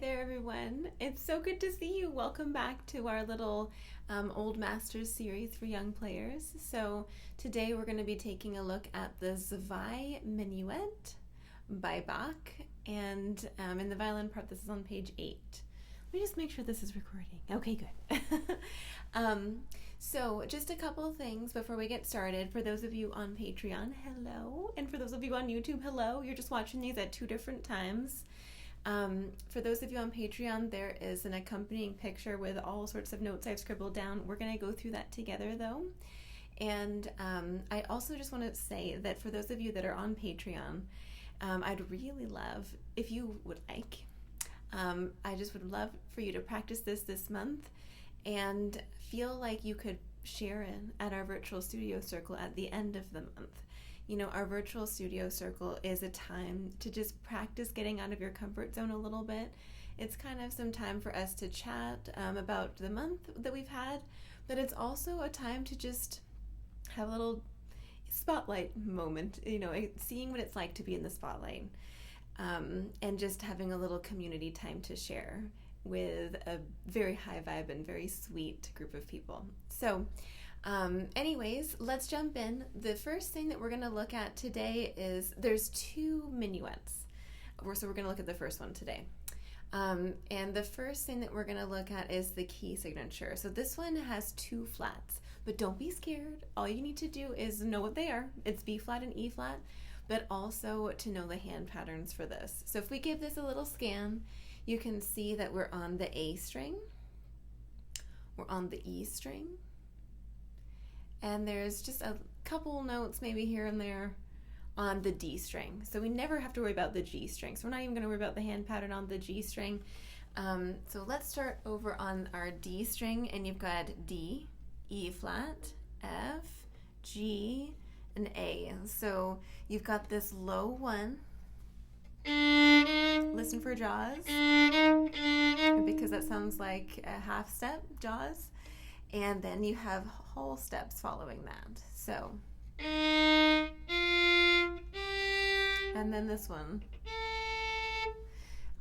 there, everyone. It's so good to see you. Welcome back to our little Old Masters series for young players. So today we're going to be taking a look at the Zwei Menuette by Bach. And in the violin part, this is on page 8. Let me just make sure this is recording. Okay, good. So just a couple of things before we get started. For those of you on Patreon, hello. And for those of you on YouTube, hello. You're just watching these at 2 different times. For those of you on Patreon, there is an accompanying picture with all sorts of notes I've scribbled down. We're going to go through that together, though. And I also just want to say that for those of you that are on Patreon, I'd really love, if you would like, I just would love for you to practice this month and feel like you could share in at our virtual studio circle at the end of the month. You know, our virtual studio circle is a time to just practice getting out of your comfort zone a little bit. It's kind of some time for us to chat about the month that we've had, but it's also a time to just have a little spotlight moment, you know, seeing what it's like to be in the spotlight, and just having a little community time to share with a very high vibe and very sweet group of people. So anyways, let's jump in. The first thing that we're going to look at today is there's 2 minuets. So we're going to look at the first one today. And the first thing that we're going to look at is the key signature. So this one has 2 flats, but don't be scared. All you need to do is know what they are. It's B flat and E flat, but also to know the hand patterns for this. So if we give this a little scan, you can see that we're on the A string, we're on the E string, and there's just a couple notes maybe here and there on the D string. So we never have to worry about the G string. So we're not even going to worry about the hand pattern on the G string. So let's start over on our D string, and you've got D, E flat, F, G, and A. So you've got this low 1. Listen for jaws, because that sounds like a half step, jaws. And then you have whole steps following that. So, and then this one.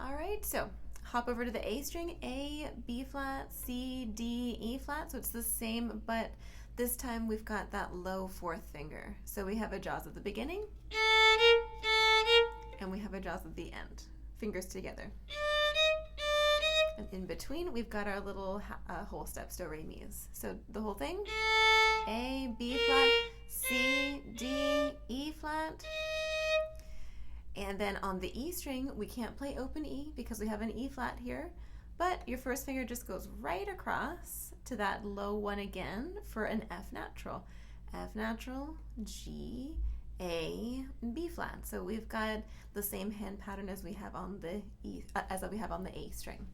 All right, so hop over to the A string, A, B flat, C, D, E flat. So it's the same, but this time we've got that low 4th finger. So we have a jaws at the beginning, and we have a jaws at the end, fingers together. And in between, we've got our little whole steps, do, re, mi's. So the whole thing, A, B flat, C, D, E flat. And then on the E string, we can't play open E because we have an E flat here, but your first finger just goes right across to that low 1 again for an F natural. F natural, G, A, and B flat. So we've got the same hand pattern as we have on the E, as we have on the A string.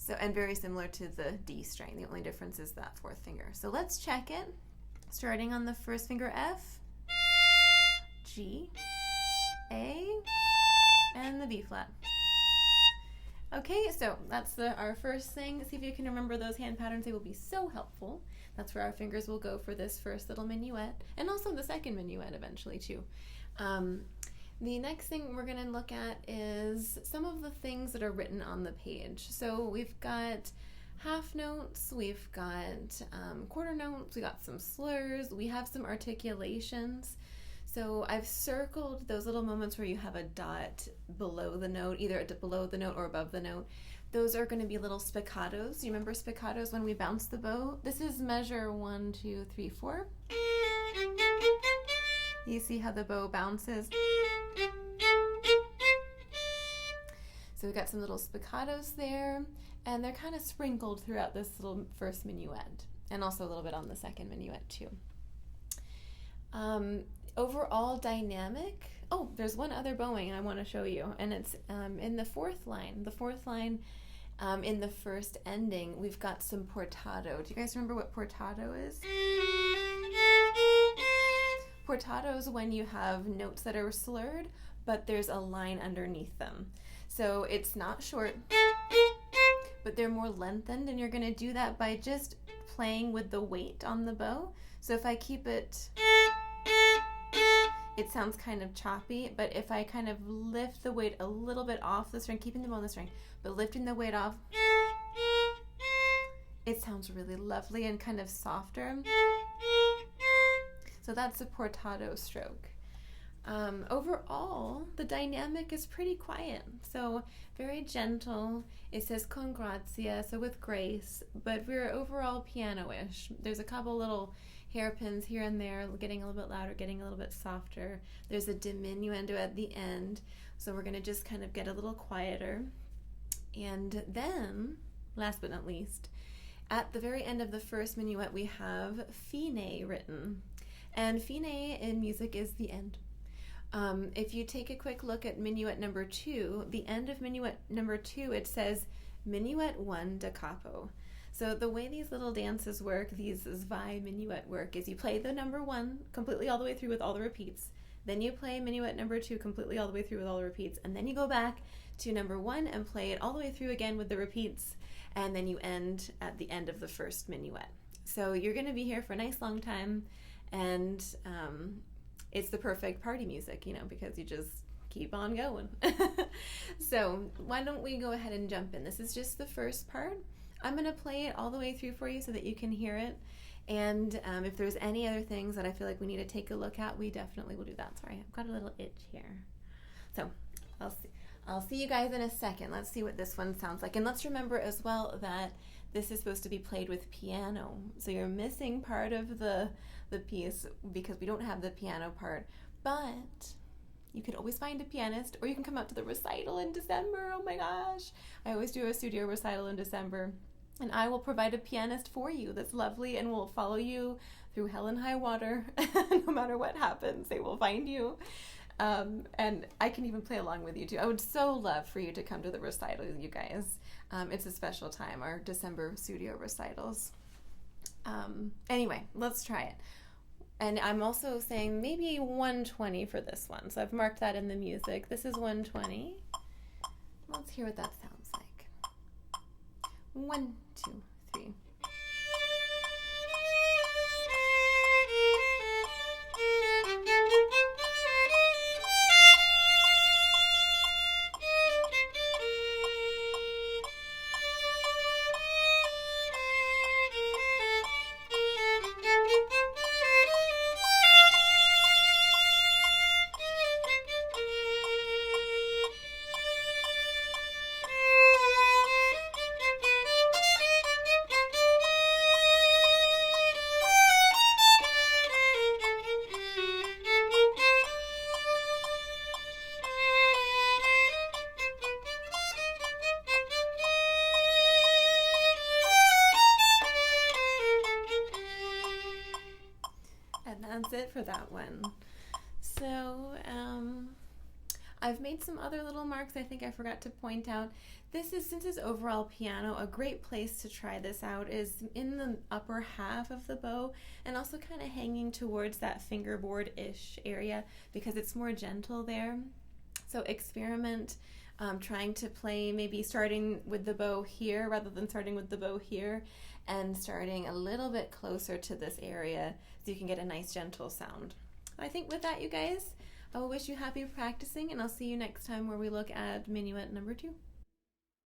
So, and very similar to the D string. The only difference is that 4th finger. So let's check it. Starting on the first finger, F, G, A, and the B flat. Okay, so that's our first thing. See if you can remember those hand patterns. They will be so helpful. That's where our fingers will go for this first little minuet, and also the second minuet eventually too. The next thing we're going to look at is some of the things that are written on the page. So we've got half notes, we've got quarter notes, we got some slurs, we have some articulations. So I've circled those little moments where you have a dot below the note, either below the note or above the note. Those are going to be little spiccatos. You remember spiccatos when we bounce the bow? This is measure 1, 2, 3, 4. You see how the bow bounces? So we've got some little spiccatos there, and they're kind of sprinkled throughout this little first minuet, and also a little bit on the second minuet too. Overall dynamic. Oh, there's one other bowing I want to show you, and it's in the 4th line. The 4th line, in the first ending, we've got some portato. Do you guys remember what portato is? Portato is when you have notes that are slurred, but there's a line underneath them. So it's not short, but they're more lengthened, and you're going to do that by just playing with the weight on the bow. So if I keep it it sounds kind of choppy, but if I kind of lift the weight a little bit off the string, keeping the bow on the string, but lifting the weight off, it sounds really lovely and kind of softer. So that's a portato stroke. Overall, the dynamic is pretty quiet, so very gentle. It says con grazia, so with grace, but we're overall piano-ish. There's a couple little hairpins here and there, getting a little bit louder, getting a little bit softer. There's a diminuendo at the end, so we're going to just kind of get a little quieter. And then, last but not least, at the very end of the first minuet, we have fine written. And fine in music is the end. If you take a quick look at minuet number 2, the end of minuet number 2, it says minuet 1 da capo. So the way these little dances work, these Zwei Menuette work, is you play the number 1 completely all the way through with all the repeats. Then you play minuet number 2 completely all the way through with all the repeats. And then you go back to number 1 and play it all the way through again with the repeats. And then you end at the end of the first minuet. So you're going to be here for a nice long time. And it's the perfect party music, you know, because you just keep on going. So why don't we go ahead and jump in? This is just the first part. I'm going to play it all the way through for you so that you can hear it. And if there's any other things that I feel like we need to take a look at, we definitely will do that. Sorry, I've got a little itch here. So I'll see you guys in a second. Let's see what this one sounds like. And let's remember as well that this is supposed to be played with piano. So you're missing part of the piece because we don't have the piano part. But you can always find a pianist, or you can come out to the recital in December. Oh my gosh. I always do a studio recital in December. And I will provide a pianist for you that's lovely and will follow you through hell and high water. No matter what happens, they will find you. And I can even play along with you too. I would so love for you to come to the recital, you guys. It's a special time, our December studio recitals. Anyway, let's try it. And I'm also saying maybe 120 for this one. So I've marked that in the music. This is 120. Let's hear what that sounds like. 1, 2, 3. That's it for that one. So I've made some other little marks I think I forgot to point out. This is, since it's overall piano, a great place to try this out is in the upper half of the bow and also kind of hanging towards that fingerboard-ish area because it's more gentle there. So experiment trying to play maybe starting with the bow here rather than starting with the bow here, and starting a little bit closer to this area so you can get a nice gentle sound. I think with that, you guys, I will wish you happy practicing, and I'll see you next time where we look at minuet number 2.